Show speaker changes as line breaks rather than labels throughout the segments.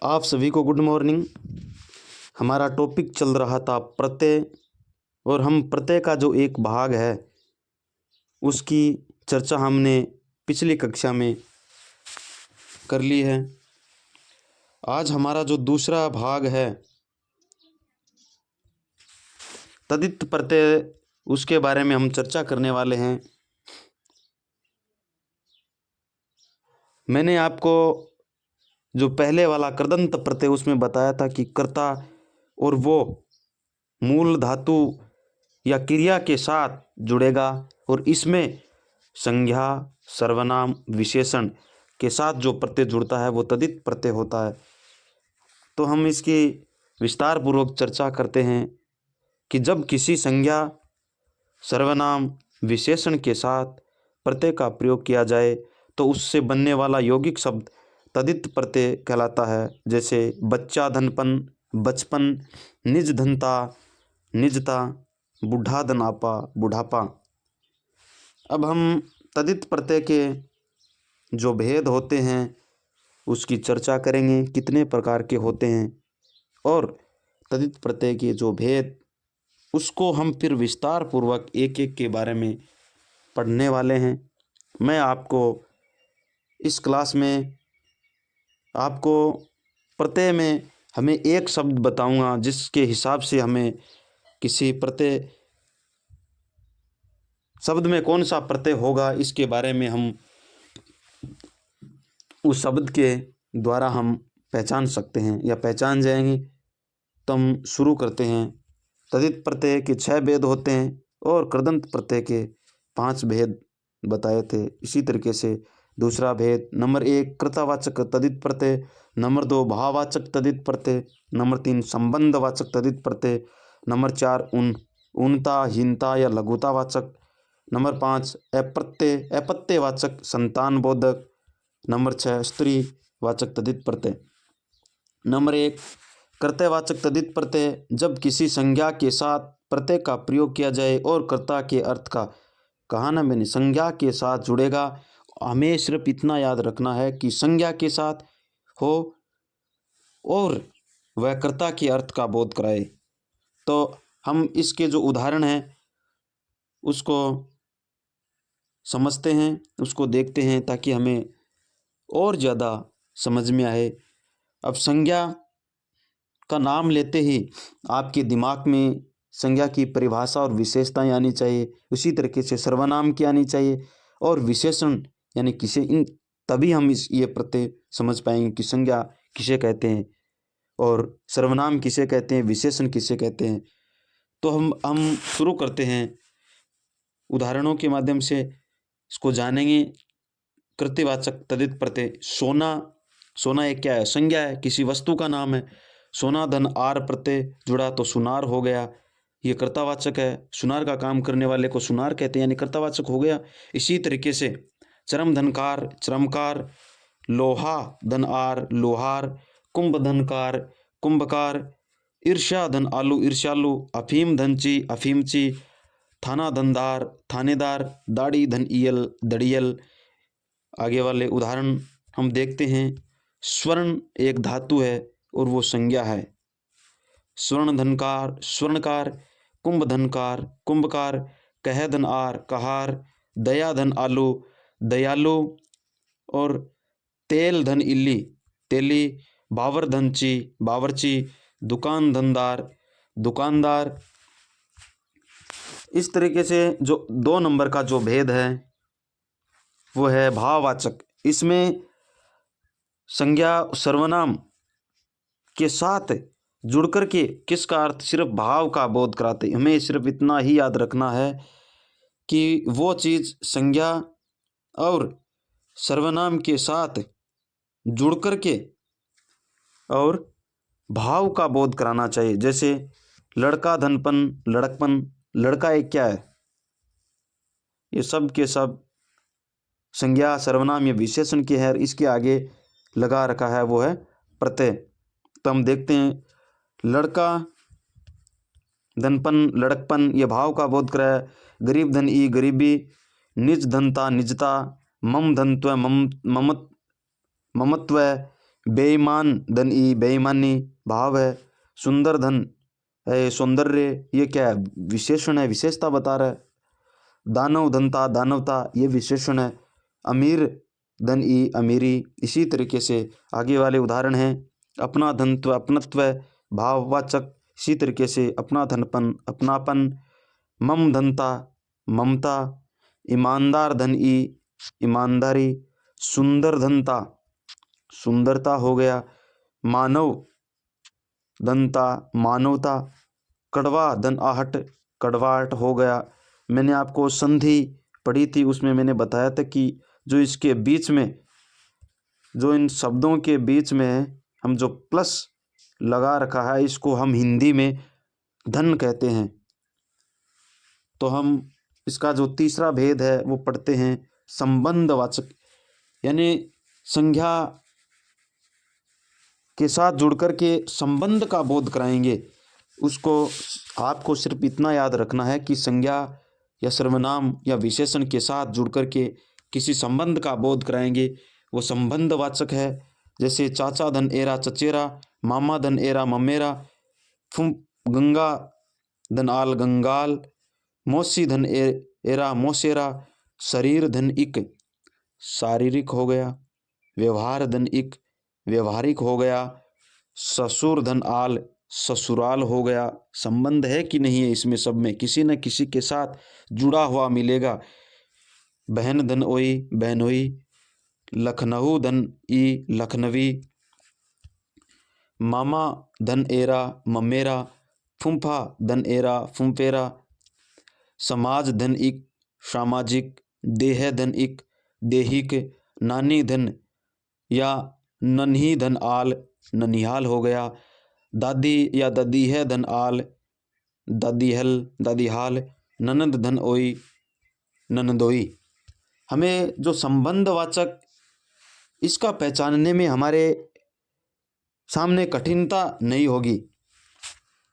आप सभी को गुड मॉर्निंग। हमारा टॉपिक चल रहा था प्रत्यय, और हम प्रत्यय का जो एक भाग है उसकी चर्चा हमने पिछली कक्षा में कर ली है। आज हमारा जो दूसरा भाग है तदित प्रत्यय, उसके बारे में हम चर्चा करने वाले हैं। मैंने आपको जो पहले वाला कृदंत प्रत्यय उसमें बताया था कि कर्ता और वो मूल धातु या क्रिया के साथ जुड़ेगा, और इसमें संज्ञा, सर्वनाम, विशेषण के साथ जो प्रत्यय जुड़ता है वो तदित प्रत्यय होता है। तो हम इसकी विस्तार पूर्वक चर्चा करते हैं कि जब किसी संज्ञा, सर्वनाम, विशेषण के साथ प्रत्यय का प्रयोग किया जाए तो उससे बनने वाला यौगिक शब्द तदित प्रत्यय कहलाता है। जैसे बच्चा धनपन, बचपन, निज धनता, निजता, बूढ़ा धनापा, बुढ़ापा। अब हम तदित प्रत्यय के जो भेद होते हैं उसकी चर्चा करेंगे, कितने प्रकार के होते हैं, और तदित प्रत्यय के जो भेद उसको हम फिर विस्तार पूर्वक एक एक के बारे में पढ़ने वाले हैं। मैं आपको इस क्लास में आपको प्रत्यय में हमें एक शब्द बताऊंगा जिसके हिसाब से हमें किसी प्रत्यय शब्द में कौन सा प्रत्यय होगा इसके बारे में हम उस शब्द के द्वारा हम पहचान सकते हैं या पहचान जाएंगे। तो हम शुरू करते हैं। तदित प्रत्यय के 6 भेद होते हैं और कृदंत प्रत्यय के 5 भेद बताए थे। इसी तरीके से दूसरा भेद नंबर 1 कर्तावाचक तदित प्रत्यय, नंबर 2 भाववाचक तदित प्रत्यय, नंबर 3 संबंधवाचक तदित प्रत्यय, नंबर 4 ऊनता, हीनता या लघुतावाचक, नंबर 5 अपत्यवाचक संतान बोधक, नंबर 6 स्त्री वाचक तदित प्रत्यय। नंबर 1 कर्तवाचक तदित प्रत्यय, जब किसी संज्ञा के साथ प्रत्यय का प्रयोग किया जाए और कर्ता के अर्थ का, कहा ना मैंने, संज्ञा के साथ जुड़ेगा। हमें सिर्फ इतना याद रखना है कि संज्ञा के साथ हो और वह कर्ता के अर्थ का बोध कराए। तो हम इसके जो उदाहरण हैं उसको समझते हैं, उसको देखते हैं ताकि हमें और ज़्यादा समझ में आए। अब संज्ञा का नाम लेते ही आपके दिमाग में संज्ञा की परिभाषा और विशेषताएं आनी चाहिए। उसी तरीके से सर्वनाम की आनी चाहिए और विशेषण यानी किसे, इन तभी हम ये प्रत्यय समझ पाएंगे कि संज्ञा किसे कहते हैं और सर्वनाम किसे कहते हैं, विशेषण किसे कहते हैं। तो हम शुरू करते हैं उदाहरणों के माध्यम से इसको जानेंगे। कृत्यवाचक तदित प्रत्यय सोना, सोना एक क्या है, संज्ञा है, किसी वस्तु का नाम है। सोना धन आर प्रत्यय जुड़ा तो सुनार हो गया, ये कर्तावाचक है। सुनार का काम करने वाले को सुनार कहते हैं, यानी कर्तावाचक हो गया। इसी तरीके से चरम धनकार, चरमकार, लोहा धन आर, लोहार, कुंभ धनकार, कुंभकार, ईर्ष्या धन आलू, ईर्ष्यालु, अफीम धनची, अफीमची, थाना धनदार, थानेदार, दाढ़ी धन ईयल, दड़ियल। आगे वाले उदाहरण हम देखते हैं। स्वर्ण एक धातु है और वो संज्ञा है। स्वर्ण धनकार, स्वर्णकार, कुंभ धनकार, कुंभकार, कह धन आर, कहार, दया धन आलू, दयालु, और तेल धन इल्ली, तेली, बावर धनची, बावर्ची, दुकान धनदार, दुकानदार। इस तरीके से जो 2 नंबर का जो भेद है वो है भाववाचक। इसमें संज्ञा सर्वनाम के साथ जुड़ कर के किसका अर्थ, सिर्फ भाव का बोध कराते। हमें सिर्फ इतना ही याद रखना है कि वो चीज़ संज्ञा और सर्वनाम के साथ जुड़ कर के और भाव का बोध कराना चाहिए। जैसे लड़का धनपन, लड़कपन, लड़का एक क्या है, ये सब के सब संज्ञा, सर्वनाम या विशेषण के है, इसके आगे लगा रखा है वो है प्रत्यय। तो हम देखते हैं लड़का धनपन, लड़कपन, ये भाव का बोध कराया। गरीब धन ई, गरीबी, निज धनता, निजता, मम धनत्व, ममत्व, बेईमान धन ई बेईमानी भाव है। सुंदर धन है सौंदर्य, ये क्या है, विशेषण है, विशेषता बता रहा है। दानव धनता दानवता, ये विशेषण है। अमीर धन ई अमीरी, इसी तरीके से आगे वाले उदाहरण हैं। अपना धनत्व अपनत्व भाववाचक, इसी तरीके से अपना धनपन अपनापन। मम धनता ममता, ईमानदार धन ई ईमानदारी। सुंदर धनता सुंदरता हो गया। मानव धनता मानवता। कड़वा धन आहट कड़वाहट हो गया। मैंने आपको संधि पढ़ी थी, उसमें मैंने बताया था कि जो इसके बीच में, जो इन शब्दों के बीच में हम जो प्लस लगा रखा है, इसको हम हिंदी में धन कहते हैं। तो हम इसका जो तीसरा भेद है वो पढ़ते हैं, संबंधवाचक, यानी संज्ञा के साथ जुड़कर के संबंध का बोध कराएंगे। उसको आपको सिर्फ इतना याद रखना है कि संज्ञा या सर्वनाम या विशेषण के साथ जुड़कर के किसी संबंध का बोध कराएंगे, वो संबंधवाचक है। जैसे चाचा धन एरा चचेरा, मामा धन एरा ममेरा, फुम गंगा धन आल गंगाल, मौसी धन एरा मौसेरा। शरीर धन इक शारीरिक हो गया। व्यवहार धन इक व्यवहारिक हो गया। ससुर धन आल ससुराल हो गया। संबंध है कि नहीं है, इसमें सब में किसी न किसी के साथ जुड़ा हुआ मिलेगा। बहन धन ओई बहनोई। लखनऊ धन ई लखनवी। मामा धन एरा ममेरा, फुम्फा धन एरा फुम्फेरा। समाज धन इक सामाजिक। देह धन इक देहिक। नानी धन या नन्ही धन आल ननिहाल हो गया। दादी या दादी है धन आल दादीहल दादीहाल। ननद धन ओई ननदोई। हमें जो संबंधवाचक, इसका पहचानने में हमारे सामने कठिनता नहीं होगी।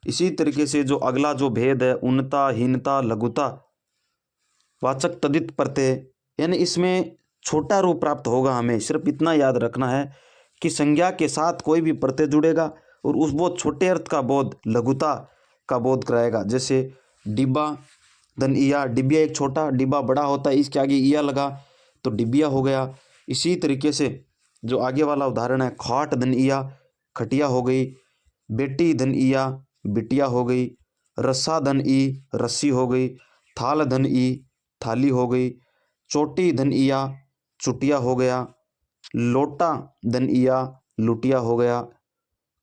इसी तरीके से जो अगला जो भेद है, उन्नता हीनता लघुता वाचक तदित प्रत्यय, यानी इसमें छोटा रूप प्राप्त होगा। हमें सिर्फ इतना याद रखना है कि संज्ञा के साथ कोई भी प्रत्यय जुड़ेगा और उस वो छोटे अर्थ का बोध, लघुता का बोध कराएगा। जैसे डिब्बा धन ईया, डिबिया एक छोटा, डिब्बा बड़ा होता है, इसके आगे ईया लगा तो डिबिया हो गया। इसी तरीके से जो आगे वाला उदाहरण है, खाट धन ईया खटिया हो गई। बेटी धन ईया बिटिया हो गई। रस्सा धन ई रस्सी हो गई। थाल धन ई थाली हो गई। चोटी धन ईया चुटिया हो गया। लोटा धन ईया लुटिया हो गया।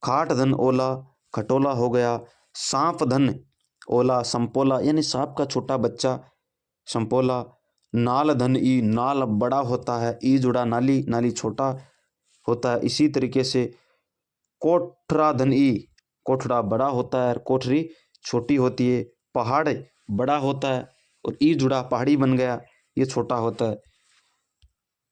खाट धन ओला खटोला हो गया। सांप धन ओला संपोला, यानी सांप का छोटा बच्चा संपोला। नाल धन ई नाल बड़ा होता है, ई जुड़ा नाली, नाली छोटा होता है। इसी तरीके से कोठरा धन ई कोठड़ा बड़ा होता है, कोठरी छोटी होती है। पहाड़ बड़ा होता है और ई जुड़ा पहाड़ी बन गया, ये छोटा होता है।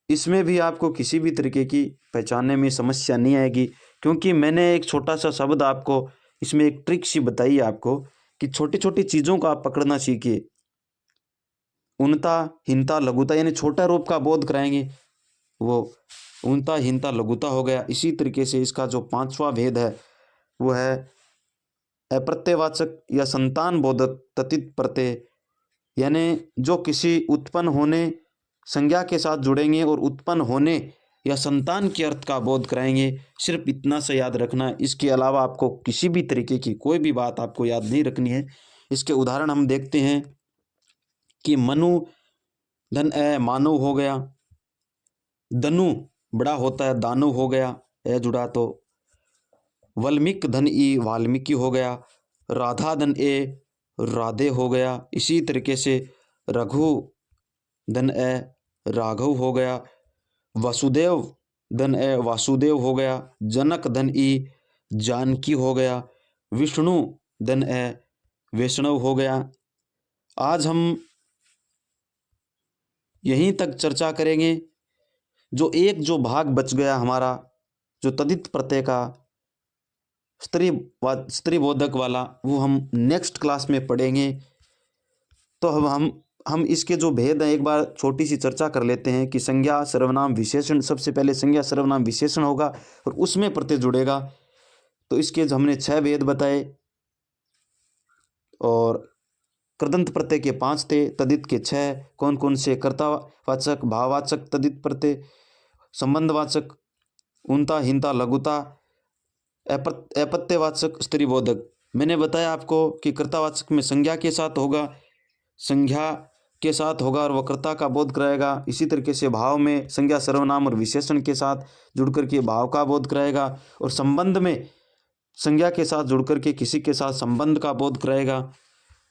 इसमें भी आपको किसी भी तरीके की पहचानने में समस्या नहीं आएगी, क्योंकि मैंने एक छोटा सा शब्द आपको इसमें एक ट्रिक सी बताई है आपको कि छोटी छोटी चीज़ों को आप पकड़ना सीखिए। उन्नता हीनता लघुता, यानी छोटा रूप का बोध कराएंगे, वो उन्नता हीनता लघुता हो गया। इसी तरीके से इसका जो पांचवा भेद है वो है अप्रत्ययवाचक या संतान बोधक तथित प्रत्यय, यानी जो किसी उत्पन्न होने संज्ञा के साथ जुड़ेंगे और उत्पन्न होने या संतान के अर्थ का बोध कराएंगे। सिर्फ इतना सा याद रखना है, इसके अलावा आपको किसी भी तरीके की कोई भी बात आपको याद नहीं रखनी है। इसके उदाहरण हम देखते हैं कि मनु धन ए मानव हो गया। दनु बड़ा होता है, दानव हो गया, ए जुड़ा तो। वल्मीक धन ई वाल्मीकि हो गया। राधा धन ए राधे हो गया। इसी तरीके से रघु धन ए राघव हो गया। वसुदेव धन ए वासुदेव हो गया। जनक धन ई जानकी हो गया। विष्णु धन ए वैष्णव हो गया। आज हम यहीं तक चर्चा करेंगे। जो भाग बच गया हमारा, जो तदित प्रत्यय का स्त्री बोधक वाला, वो हम नेक्स्ट क्लास में पढ़ेंगे। तो अब हम हम इसके जो भेद हैं एक बार छोटी सी चर्चा कर लेते हैं कि संज्ञा सर्वनाम विशेषण, सबसे पहले संज्ञा सर्वनाम विशेषण होगा और उसमें प्रत्यय जुड़ेगा। तो इसके जो हमने 6 भेद बताए, और कृदंत प्रत्यय के 5 थे, तद्धित के 6। कौन कौन से? कर्तावाचक, भाववाचक, तद्धित प्रत्यय, संबंधवाचक, ऊनता, हीनता, लघुता, अपत्यवाचक, स्त्रीबोधक। मैंने बताया आपको कि कर्तावाचक में संज्ञा के साथ होगा, संज्ञा के साथ होगा और वह कर्ता का बोध कराएगा। इसी तरीके से भाव में संज्ञा सर्वनाम और विशेषण के साथ जुड़कर के भाव का बोध कराएगा, और संबंध में संज्ञा के साथ जुड़कर के किसी के साथ संबंध का बोध कराएगा।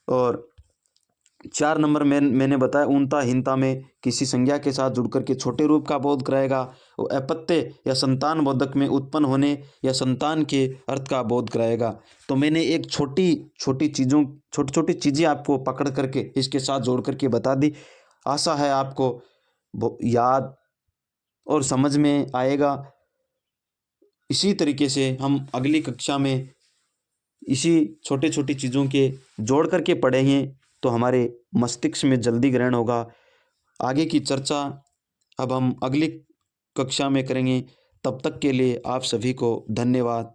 और 4 नंबर में मैंने बताया ऊनता हीनता में किसी संज्ञा के साथ जुड़कर के छोटे रूप का बोध कराएगा, और अपत्य या संतान बोधक में उत्पन्न होने या संतान के अर्थ का बोध कराएगा। तो मैंने एक छोटी छोटी चीज़ें आपको पकड़ करके इसके साथ जोड़ करके बता दी। आशा है आपको याद और समझ में आएगा। इसी तरीके से हम अगली कक्षा में इसी छोटे छोटी चीज़ों के जोड़ करके पढ़ेंगे तो हमारे मस्तिष्क में जल्दी ग्रहण होगा। आगे की चर्चा अब हम अगली कक्षा में करेंगे। तब तक के लिए आप सभी को धन्यवाद।